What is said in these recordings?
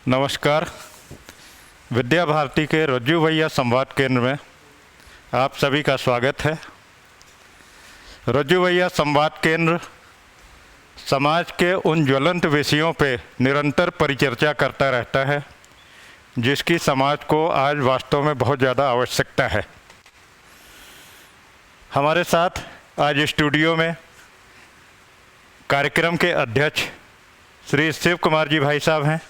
नमस्कार। विद्या भारती के रज्जू भैया संवाद केंद्र में आप सभी का स्वागत है। रज्जू भैया संवाद केंद्र समाज के उन ज्वलंत विषयों पे निरंतर परिचर्चा करता रहता है जिसकी समाज को आज वास्तव में बहुत ज़्यादा आवश्यकता है। हमारे साथ आज स्टूडियो में कार्यक्रम के अध्यक्ष श्री शिव कुमार जी भाई साहब हैं।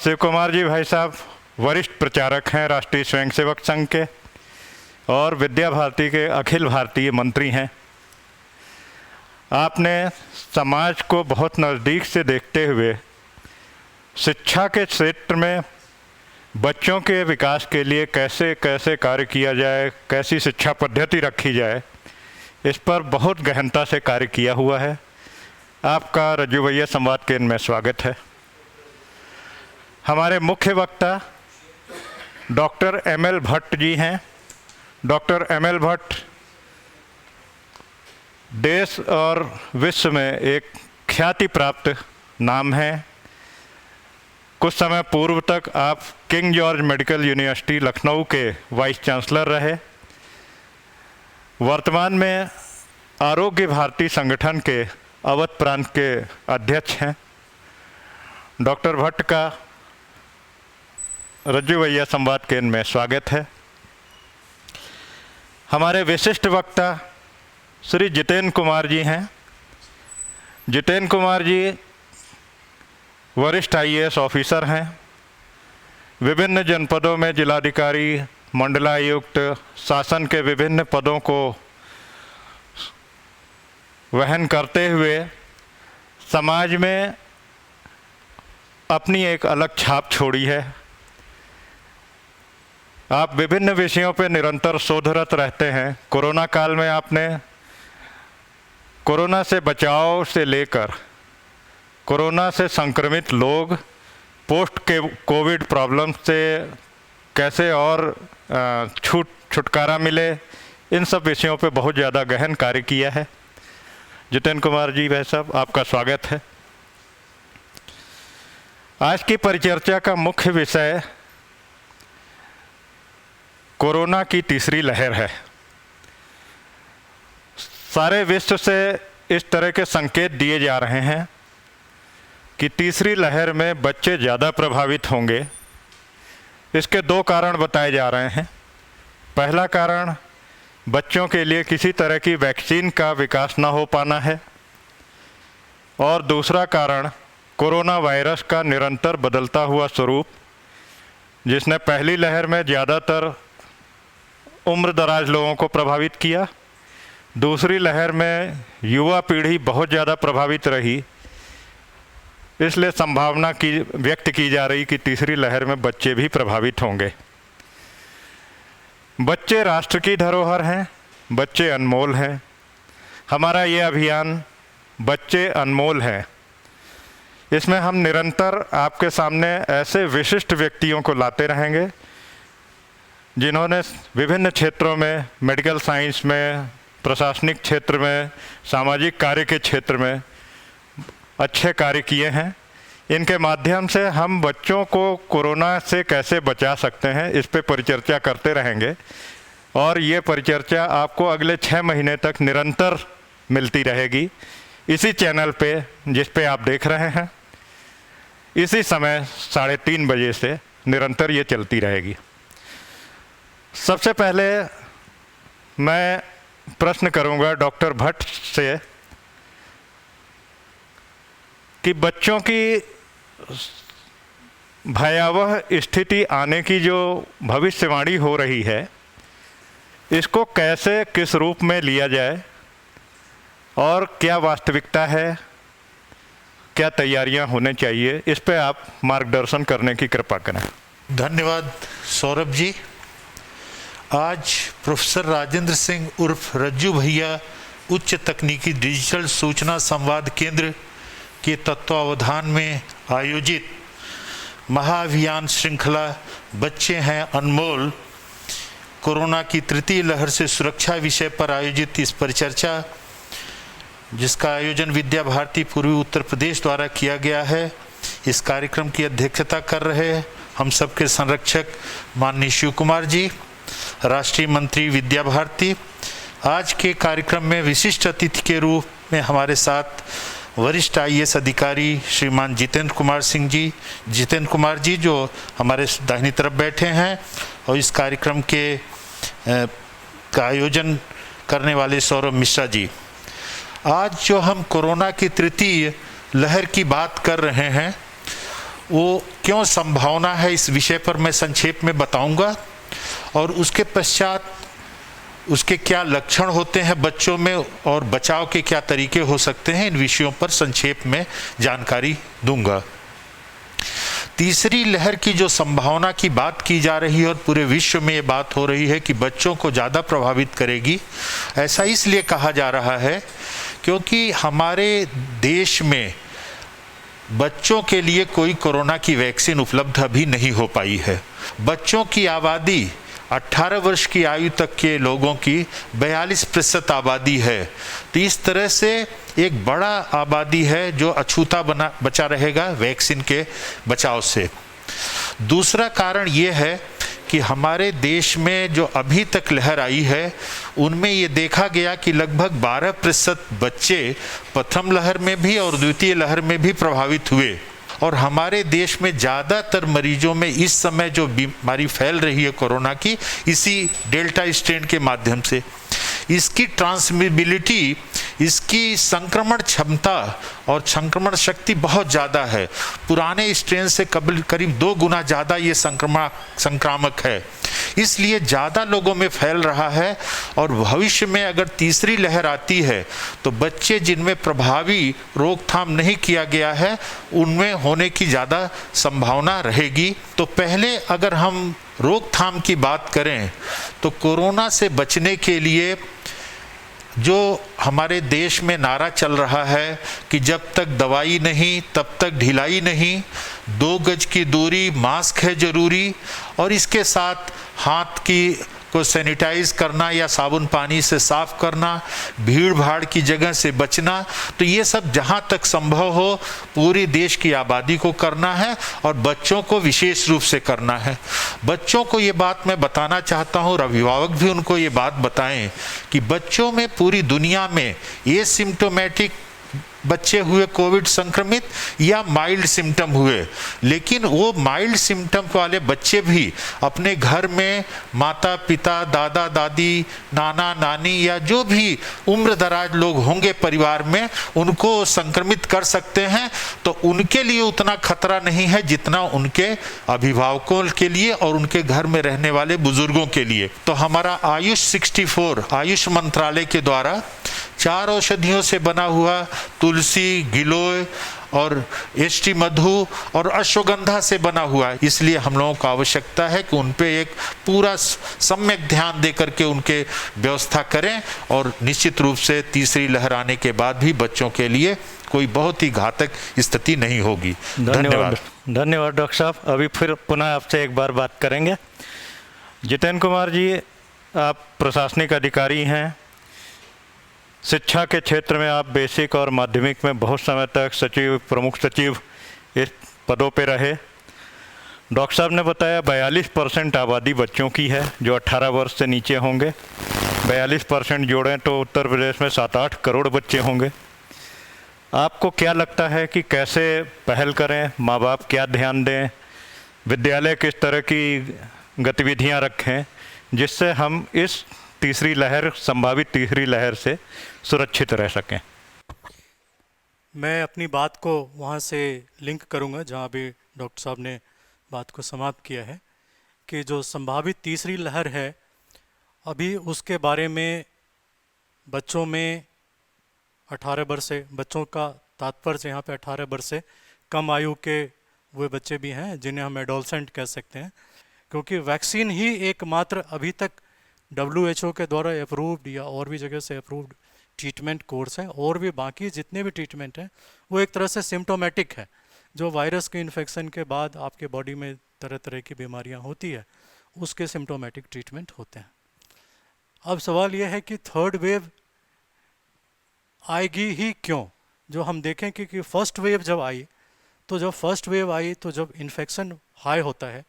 शिव कुमार जी भाई साहब वरिष्ठ प्रचारक हैं राष्ट्रीय स्वयंसेवक संघ के और विद्या भारती के अखिल भारतीय मंत्री हैं। आपने समाज को बहुत नज़दीक से देखते हुए शिक्षा के क्षेत्र में बच्चों के विकास के लिए कैसे कैसे कार्य किया जाए, कैसी शिक्षा पद्धति रखी जाए, इस पर बहुत गहनता से कार्य किया हुआ है। आपका रज्जू भैया संवाद केंद्र में स्वागत है। हमारे मुख्य वक्ता डॉक्टर एम.एल. भट्ट जी हैं। Doctor M L. भट्ट देश और विश्व में एक ख्याति प्राप्त नाम है। कुछ समय पूर्व तक आप king George medical university Lucknow के वाइस चांसलर रहे। वर्तमान में आरोग्य भारती संगठन के अवध प्रांत के अध्यक्ष हैं। डॉक्टर भट्ट का रज्जू भैया संवाद केंद्र में स्वागत है। हमारे विशिष्ट वक्ता श्री जितेंद्र कुमार जी हैं। जितेंद्र कुमार जी वरिष्ठ आईएएस ऑफिसर हैं। विभिन्न जनपदों में जिलाधिकारी, मंडलायुक्त, शासन के विभिन्न पदों को वहन करते हुए समाज में अपनी एक अलग छाप छोड़ी है। आप विभिन्न विषयों पर निरंतर शोधरत रहते हैं। कोरोना काल में आपने कोरोना से बचाव से लेकर कोरोना से संक्रमित लोग पोस्ट के कोविड प्रॉब्लम से कैसे और छुटकारा मिले, इन सब विषयों पे बहुत ज़्यादा गहन कार्य किया है। जितेंद्र कुमार जी भाई साहब, आपका स्वागत है। आज की परिचर्चा का मुख्य विषय कोरोना की तीसरी लहर है। सारे विश्व से इस तरह के संकेत दिए जा रहे हैं कि तीसरी लहर में बच्चे ज़्यादा प्रभावित होंगे। इसके दो कारण बताए जा रहे हैं। पहला कारण बच्चों के लिए किसी तरह की वैक्सीन का विकास न हो पाना है और दूसरा कारण कोरोना वायरस का निरंतर बदलता हुआ स्वरूप, जिसने पहली लहर में ज़्यादातर उम्र दराज लोगों को प्रभावित किया। दूसरी लहर में युवा पीढ़ी बहुत ज़्यादा प्रभावित रही। इसलिए संभावना व्यक्त की जा रही कि तीसरी लहर में बच्चे भी प्रभावित होंगे। बच्चे राष्ट्र की धरोहर हैं, बच्चे अनमोल हैं। हमारा ये अभियान बच्चे अनमोल हैं। इसमें हम निरंतर आपके सामने ऐसे विशिष्ट व्यक्तियों को लाते रहेंगे जिन्होंने विभिन्न क्षेत्रों में, मेडिकल साइंस में, प्रशासनिक क्षेत्र में, सामाजिक कार्य के क्षेत्र में अच्छे कार्य किए हैं। इनके माध्यम से हम बच्चों को कोरोना से कैसे बचा सकते हैं, इस पे परिचर्चा करते रहेंगे और ये परिचर्चा आपको अगले 6 महीने तक निरंतर मिलती रहेगी इसी चैनल पे जिस पे आप देख रहे हैं। इसी समय 3:30 बजे से निरंतर ये चलती रहेगी। सबसे पहले मैं प्रश्न करूंगा डॉक्टर भट्ट से कि बच्चों की भयावह स्थिति आने की जो भविष्यवाणी हो रही है, इसको कैसे, किस रूप में लिया जाए और क्या वास्तविकता है, क्या तैयारियां होने चाहिए, इस पे आप मार्गदर्शन करने की कृपा करें। धन्यवाद सौरभ जी। आज प्रोफेसर राजेंद्र सिंह उर्फ रज्जू भैया उच्च तकनीकी डिजिटल सूचना संवाद केंद्र के तत्वावधान में आयोजित महाअभियान श्रृंखला बच्चे हैं अनमोल, कोरोना की तृतीय लहर से सुरक्षा विषय पर आयोजित इस परिचर्चा, जिसका आयोजन विद्या भारती पूर्वी उत्तर प्रदेश द्वारा किया गया है, इस कार्यक्रम की अध्यक्षता कर रहे हैं हम सबके संरक्षक माननीय शिव कुमार जी, राष्ट्रीय मंत्री विद्या भारती। आज के कार्यक्रम में विशिष्ट अतिथि के रूप में हमारे साथ वरिष्ठ IAS अधिकारी श्रीमान जितेंद्र कुमार जी जो हमारे दाहिनी तरफ बैठे हैं, और इस कार्यक्रम का आयोजन करने वाले सौरभ मिश्रा जी। आज जो हम कोरोना की तृतीय लहर की बात कर रहे हैं, वो क्यों संभावना है, इस विषय पर मैं संक्षेप में बताऊंगा, और उसके पश्चात उसके क्या लक्षण होते हैं बच्चों में और बचाव के क्या तरीके हो सकते हैं, इन विषयों पर संक्षेप में जानकारी दूंगा। तीसरी लहर की जो संभावना की बात की जा रही है और पूरे विश्व में ये बात हो रही है कि बच्चों को ज़्यादा प्रभावित करेगी, ऐसा इसलिए कहा जा रहा है क्योंकि हमारे देश में बच्चों के लिए कोई कोरोना की वैक्सीन उपलब्ध अभी नहीं हो पाई है। बच्चों की आबादी 18 वर्ष की आयु तक के लोगों की 42% आबादी है, तो इस तरह से एक बड़ा आबादी है जो अछूता बचा रहेगा वैक्सीन के बचाव से। दूसरा कारण ये है कि हमारे देश में जो अभी तक लहर आई है उनमें ये देखा गया कि लगभग 12% बच्चे प्रथम लहर में भी और द्वितीय लहर में भी प्रभावित हुए, और हमारे देश में ज़्यादातर मरीजों में इस समय जो बीमारी फैल रही है कोरोना की, इसी डेल्टा स्ट्रेन के माध्यम से, इसकी ट्रांसमिबिलिटी, इसकी संक्रमण क्षमता और संक्रमण शक्ति बहुत ज़्यादा है। पुराने स्ट्रेन से करीब 2 गुना ज़्यादा ये संक्रामक है, इसलिए ज़्यादा लोगों में फैल रहा है। और भविष्य में अगर तीसरी लहर आती है तो बच्चे जिनमें प्रभावी रोकथाम नहीं किया गया है उनमें होने की ज़्यादा संभावना रहेगी। तो पहले अगर हम रोकथाम की बात करें तो कोरोना से बचने के लिए जो हमारे देश में नारा चल रहा है कि जब तक दवाई नहीं तब तक ढिलाई नहीं, 2 गज की दूरी, मास्क है ज़रूरी, और इसके साथ हाथ को सैनिटाइज करना या साबुन पानी से साफ करना, भीड़ भाड़ की जगह से बचना, तो ये सब जहाँ तक संभव हो पूरी देश की आबादी को करना है और बच्चों को विशेष रूप से करना है। बच्चों को ये बात मैं बताना चाहता हूँ और अभिभावक भी उनको ये बात बताएं कि बच्चों में पूरी दुनिया में एसिम्प्टोमेटिक बच्चे हुए कोविड संक्रमित या माइल्ड सिम्टम हुए, लेकिन वो माइल्ड सिम्टम वाले बच्चे भी अपने घर में माता पिता, दादा दादी, नाना नानी या जो भी उम्र दराज लोग होंगे परिवार में, उनको संक्रमित कर सकते हैं। तो उनके लिए उतना खतरा नहीं है जितना उनके अभिभावकों के लिए और उनके घर में रहने वाले बुजुर्गों के लिए। तो हमारा आयुष 64 आयुष मंत्रालय के द्वारा 4 औषधियों से बना हुआ तुलसी, गिलोय और एष्टी मधु और अश्वगंधा से बना हुआ है, इसलिए हम लोगों को आवश्यकता है कि उन पे एक पूरा सम्यक ध्यान दे करके उनके व्यवस्था करें, और निश्चित रूप से तीसरी लहर आने के बाद भी बच्चों के लिए कोई बहुत ही घातक स्थिति नहीं होगी। धन्यवाद। धन्यवाद डॉक्टर साहब। अभी फिर पुनः आपसे एक बार बात करेंगे। जितेंद्र कुमार जी, आप प्रशासनिक अधिकारी हैं, शिक्षा के क्षेत्र में आप बेसिक और माध्यमिक में बहुत समय तक सचिव, प्रमुख सचिव इस पदों पे रहे। डॉक्टर साहब ने बताया 42% आबादी बच्चों की है जो 18 वर्ष से नीचे होंगे। 42% जोड़ें तो उत्तर प्रदेश में 7-8 करोड़ बच्चे होंगे। आपको क्या लगता है कि कैसे पहल करें, माँ बाप क्या ध्यान दें, विद्यालय किस तरह की गतिविधियाँ रखें जिससे हम इस तीसरी लहर, संभावित तीसरी लहर से सुरक्षित रह सकें? मैं अपनी बात को वहाँ से लिंक करूँगा जहाँ भी डॉक्टर साहब ने बात को समाप्त किया है कि जो संभावित तीसरी लहर है, अभी उसके बारे में बच्चों में 18 वर्ष से, बच्चों का तात्पर्य यहाँ पे 18 वर्ष से कम आयु के वो बच्चे भी हैं जिन्हें हम एडोलसेंट कह सकते हैं, क्योंकि वैक्सीन ही एकमात्र अभी तक WHO के द्वारा अप्रूव्ड या और भी जगह से अप्रूव्ड ट्रीटमेंट कोर्स है। और भी बाकी जितने भी ट्रीटमेंट हैं वो एक तरह से सिम्टोमेटिक है, जो वायरस के इन्फेक्शन के बाद आपके बॉडी में तरह तरह की बीमारियां होती है उसके सिम्टोमेटिक ट्रीटमेंट होते हैं। अब सवाल यह है कि थर्ड वेव आएगी ही क्यों? जो हम देखें कि फर्स्ट वेव जब आई तो जब फर्स्ट वेव आई तो जब इन्फेक्शन हाई होता है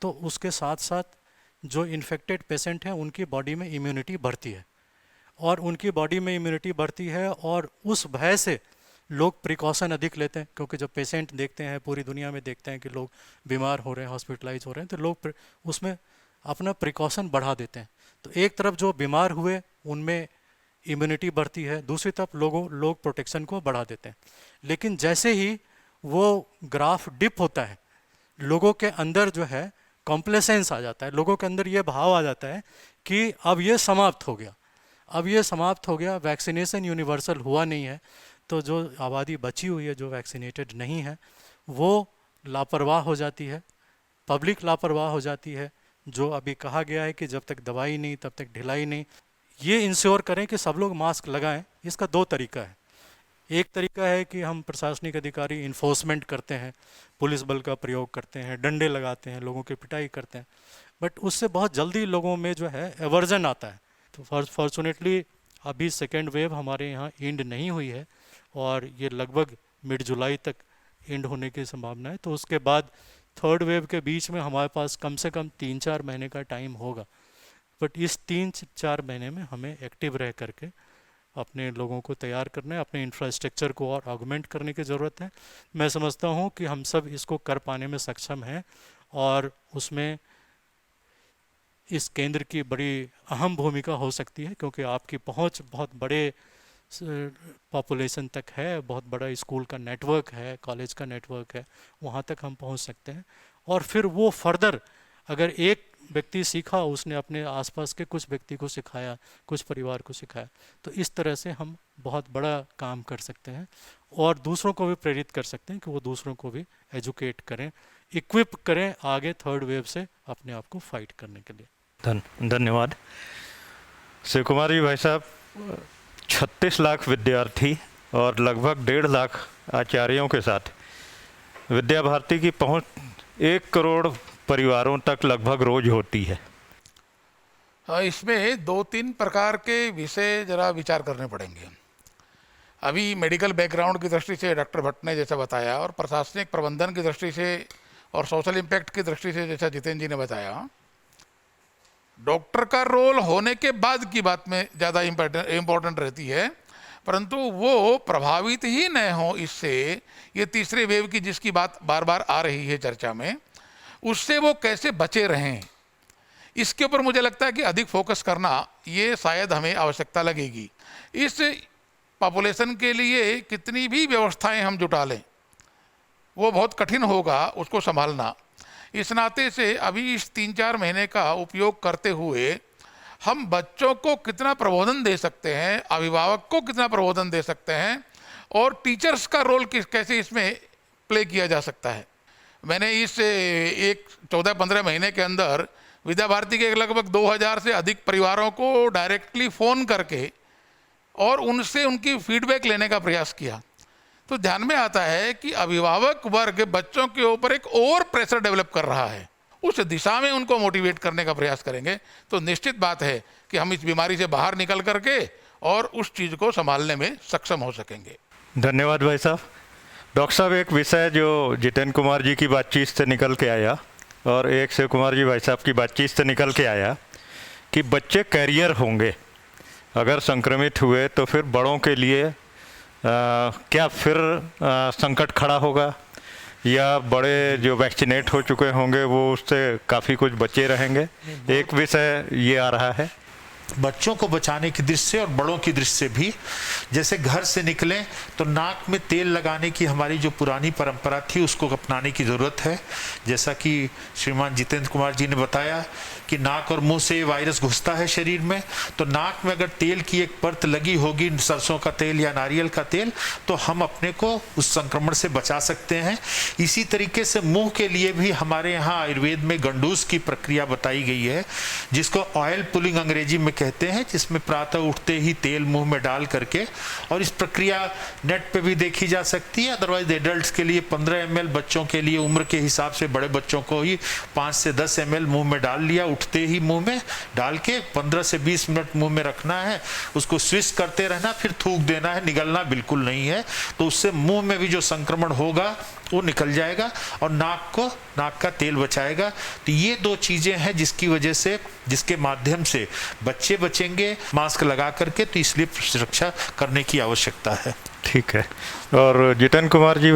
तो उसके साथ साथ जो इन्फेक्टेड पेशेंट हैं उनकी बॉडी में इम्यूनिटी बढ़ती है, और उनकी बॉडी में इम्यूनिटी बढ़ती है और उस भय से लोग प्रिकॉशन अधिक लेते हैं, क्योंकि जब पेशेंट देखते हैं, पूरी दुनिया में देखते हैं कि लोग बीमार हो रहे हैं, हॉस्पिटलाइज हो रहे हैं, तो लोग उसमें अपना प्रिकॉशन बढ़ा देते हैं। तो एक तरफ जो बीमार हुए उनमें इम्यूनिटी बढ़ती है, दूसरी तरफ लोग प्रोटेक्शन को बढ़ा देते हैं। लेकिन जैसे ही वो ग्राफ डिप होता है, लोगों के अंदर जो है कॉम्प्लेसेंस आ जाता है, लोगों के अंदर ये भाव आ जाता है कि अब ये समाप्त हो गया, अब ये समाप्त हो गया, वैक्सीनेशन यूनिवर्सल हुआ नहीं है, तो जो आबादी बची हुई है जो वैक्सीनेटेड नहीं है वो लापरवाह हो जाती है, पब्लिक लापरवाह हो जाती है। जो अभी कहा गया है कि जब तक दवाई नहीं तब तक ढिलाई नहीं, ये इंश्योर करें कि सब लोग मास्क लगाएं। इसका दो तरीका है। एक तरीका है कि हम प्रशासनिक अधिकारी इन्फोर्समेंट करते हैं, पुलिस बल का प्रयोग करते हैं, डंडे लगाते हैं, लोगों की पिटाई करते हैं, बट उससे बहुत जल्दी लोगों में जो है एवर्जन आता है। तो फॉर्चुनेटली अभी सेकेंड वेव हमारे यहाँ एंड नहीं हुई है और ये लगभग मिड जुलाई तक एंड होने की संभावना है। तो उसके बाद थर्ड वेव के बीच में हमारे पास कम से कम 3-4 महीने का टाइम होगा, बट इस 3-4 महीने में हमें एक्टिव रह करके अपने लोगों को तैयार करना है, अपने इंफ्रास्ट्रक्चर को और ऑगमेंट करने की ज़रूरत है। मैं समझता हूँ कि हम सब इसको कर पाने में सक्षम हैं और उसमें इस केंद्र की बड़ी अहम भूमिका हो सकती है, क्योंकि आपकी पहुँच बहुत बड़े पॉपुलेशन तक है, बहुत बड़ा स्कूल का नेटवर्क है, कॉलेज का नेटवर्क है, वहाँ तक हम पहुँच सकते हैं। और फिर वो फर्दर अगर एक व्यक्ति सीखा, उसने अपने आसपास के कुछ व्यक्ति को सिखाया, कुछ परिवार को सिखाया, तो इस तरह से हम बहुत बड़ा काम कर सकते हैं और दूसरों को भी प्रेरित कर सकते हैं कि वो दूसरों को भी एजुकेट करें, इक्विप करें आगे थर्ड वेव से अपने आप को फाइट करने के लिए। धन्यवाद शिव कुमार जी। भाई साहब, 36 लाख विद्यार्थी और लगभग 1.5 लाख आचार्यों के साथ विद्या भारती की पहुंच 1 करोड़ परिवारों तक लगभग रोज होती है। इसमें 2-3 प्रकार के विषय जरा विचार करने पड़ेंगे। अभी मेडिकल बैकग्राउंड की दृष्टि से डॉक्टर भट्ट ने जैसा बताया, और प्रशासनिक प्रबंधन की दृष्टि से और सोशल इम्पैक्ट की दृष्टि से जैसा जितेंद्र जी ने बताया, डॉक्टर का रोल होने के बाद की बात में ज़्यादा इम्पोर्टेंट रहती है, परंतु वो प्रभावित ही न हो इससे, ये तीसरे वेव की जिसकी बात बार बार आ रही है चर्चा में, उससे वो कैसे बचे रहें, इसके ऊपर मुझे लगता है कि अधिक फोकस करना ये शायद हमें आवश्यकता लगेगी। इस पॉपुलेशन के लिए कितनी भी व्यवस्थाएं हम जुटा लें वो बहुत कठिन होगा उसको संभालना। इस नाते से अभी इस 3-4 महीने का उपयोग करते हुए हम बच्चों को कितना प्रबोधन दे सकते हैं, अभिभावक को कितना प्रबोधन दे सकते हैं, और टीचर्स का रोल कैसे इसमें प्ले किया जा सकता है। मैंने इस 14-15 महीने के अंदर विद्या भारती के लगभग 2000 से अधिक परिवारों को डायरेक्टली फ़ोन करके और उनसे उनकी फीडबैक लेने का प्रयास किया। तो ध्यान में आता है कि अभिभावक वर्ग बच्चों के ऊपर एक ओवर प्रेशर डेवलप कर रहा है। उस दिशा में उनको मोटिवेट करने का प्रयास करेंगे तो निश्चित बात है कि हम इस बीमारी से बाहर निकल करके और उस चीज़ को संभालने में सक्षम हो सकेंगे। धन्यवाद भाई साहब। डॉक्टर साहब, एक विषय जो जितेंद्र कुमार जी की बातचीत से निकल के आया और एक शिव कुमार जी भाई साहब की बातचीत से निकल के आया कि बच्चे कैरियर होंगे, अगर संक्रमित हुए तो फिर बड़ों के लिए क्या फिर संकट खड़ा होगा, या बड़े जो वैक्सीनेट हो चुके होंगे वो उससे काफ़ी कुछ बचे रहेंगे। एक विषय ये आ रहा है बच्चों को बचाने की दृष्टि से और बड़ों की दृष्टि से भी। जैसे घर से निकलें तो नाक में तेल लगाने की हमारी जो पुरानी परंपरा थी उसको अपनाने की ज़रूरत है। जैसा कि श्रीमान जितेंद्र कुमार जी ने बताया कि नाक और मुंह से वायरस घुसता है शरीर में, तो नाक में अगर तेल की एक परत लगी होगी, सरसों का तेल या नारियल का तेल, तो हम अपने को उस संक्रमण से बचा सकते हैं। इसी तरीके से मुंह के लिए भी हमारे यहाँ आयुर्वेद में गंडूस की प्रक्रिया बताई गई है, जिसको ऑयल पुलिंग अंग्रेजी में कहते हैं, जिसमें प्रातः उठते ही तेल मुंह में डाल करके, और इस प्रक्रिया नेट पे भी देखी जा सकती है। अदरवाइज एडल्ट्स के लिए 15 ml, बच्चों के लिए उम्र के हिसाब से बड़े बच्चों को ही 5 से 10 ml मुंह में डाल लिया, उठते ही मुंह में डाल के 15 से 20 मिनट मुंह में रखना है, उसको स्विच करते रहना, फिर थूक देना है, निगलना बिल्कुल नहीं है। तो उससे मुंह में भी जो संक्रमण होगा वो निकल जाएगा और नाक का तेल बचाएगा। तो ये दो चीज़ें हैं जिसके माध्यम से बच्चे बचेंगे मास्क लगा करके, तो इसलिए सुरक्षा करने की आवश्यकता है। ठीक है। और जितेंद्र कुमार जी,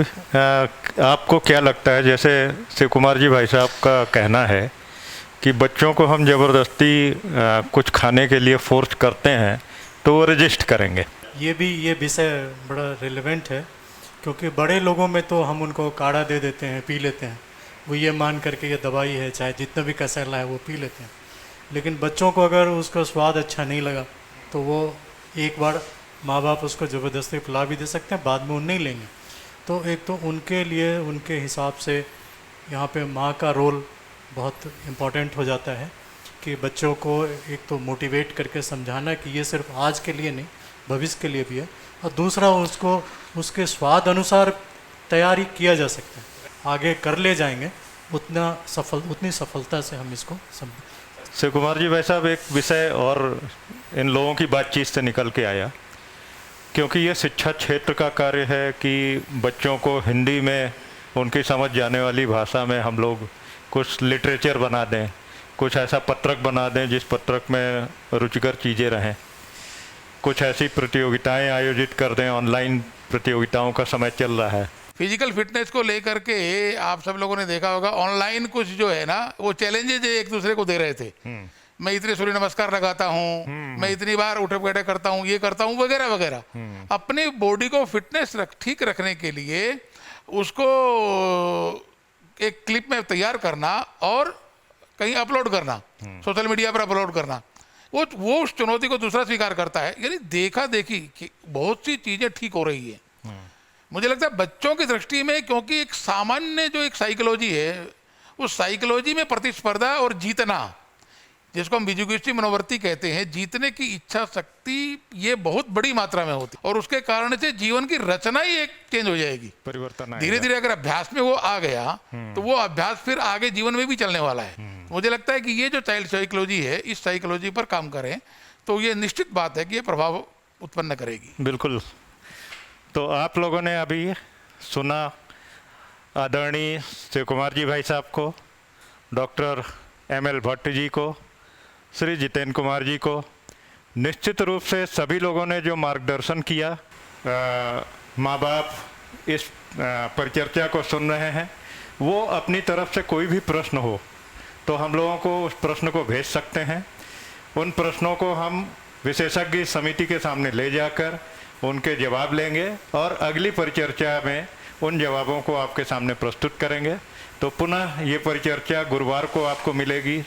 आपको क्या लगता है, जैसे शिव कुमार जी भाई साहब का कहना है कि बच्चों को हम ज़बरदस्ती कुछ खाने के लिए फोर्स करते हैं तो वो रजिस्ट करेंगे। ये विषय बड़ा रिलेवेंट है, क्योंकि बड़े लोगों में तो हम उनको काढ़ा दे देते हैं, पी लेते हैं, वो ये मान करके ये दवाई है, चाहे जितना भी कसैला है वो पी लेते हैं। लेकिन बच्चों को अगर उसका स्वाद अच्छा नहीं लगा तो वो एक बार माँ बाप उसको ज़बरदस्ती पिला भी दे सकते हैं, बाद में वो नहीं लेंगे। तो एक तो उनके लिए उनके हिसाब से यहाँ पे माँ का रोल बहुत इम्पॉर्टेंट हो जाता है कि बच्चों को एक तो मोटिवेट करके समझाना कि ये सिर्फ आज के लिए नहीं, भविष्य के लिए भी है, और दूसरा उसको उसके स्वाद अनुसार तैयारी किया जा सकता है। आगे कर ले जाएंगे उतनी सफलता से हम इसको शिव कुमार जी भाई साहब, एक विषय और इन लोगों की बातचीत से निकल के आया, क्योंकि ये शिक्षा क्षेत्र का कार्य है कि बच्चों को हिंदी में उनकी समझ जाने वाली भाषा में हम लोग कुछ लिटरेचर बना दें, कुछ ऐसा पत्रक बना दें जिस पत्रक में रुचिकर चीज़ें रहें, कुछ ऐसी प्रतियोगिताएं आयोजित कर दें। ऑनलाइन प्रतियोगिताओं का समय चल रहा है। फिजिकल फिटनेस को लेकर के आप सब लोगों ने देखा होगा, ऑनलाइन कुछ जो है ना वो चैलेंजेज एक दूसरे को दे रहे थे। मैं इतने सूर्य नमस्कार लगाता हूँ, मैं इतनी बार उठक बैठक करता हूँ, ये करता हूँ वगैरह वगैरह। अपने बॉडी को फिटनेस ठीक रखने के लिए उसको एक क्लिप में तैयार करना और कहीं अपलोड करना, सोशल मीडिया पर अपलोड करना, वो उस चुनौती को दूसरा स्वीकार करता है। यानी देखा देखी कि बहुत सी चीजें ठीक हो रही है। मुझे लगता है बच्चों की दृष्टि में, क्योंकि एक सामान्य जो एक साइकोलॉजी है, उस साइकोलॉजी में प्रतिस्पर्धा और जीतना, जिसको हम विजुगिष्टि मनोवृत्ति कहते हैं, जीतने की इच्छा शक्ति ये बहुत बड़ी मात्रा में होती है, और उसके कारण से जीवन की रचना ही एक चेंज हो जाएगी, परिवर्तन धीरे धीरे। अगर अभ्यास में वो आ गया तो वो अभ्यास फिर आगे जीवन में भी चलने वाला है। मुझे लगता है कि ये जो चाइल्ड साइकोलॉजी है, इस साइकोलॉजी पर काम करें तो ये निश्चित बात है कि ये प्रभाव उत्पन्न करेगी। बिल्कुल। तो आप लोगों ने अभी सुना आदरणीय शिव कुमार जी भाई साहब को, डॉक्टर ML भट्ट जी को, श्री जितेंद्र कुमार जी को। निश्चित रूप से सभी लोगों ने जो मार्गदर्शन किया, माँ बाप इस परिचर्चा को सुन रहे हैं, वो अपनी तरफ से कोई भी प्रश्न हो तो हम लोगों को उस प्रश्न को भेज सकते हैं। उन प्रश्नों को हम विशेषज्ञ समिति के सामने ले जाकर उनके जवाब लेंगे और अगली परिचर्चा में उन जवाबों को आपके सामने प्रस्तुत करेंगे। तो पुनः ये परिचर्चा गुरुवार को आपको मिलेगी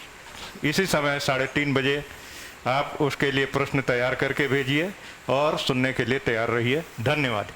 इसी समय 3:30 बजे। आप उसके लिए प्रश्न तैयार करके भेजिए और सुनने के लिए तैयार रहिए। धन्यवाद।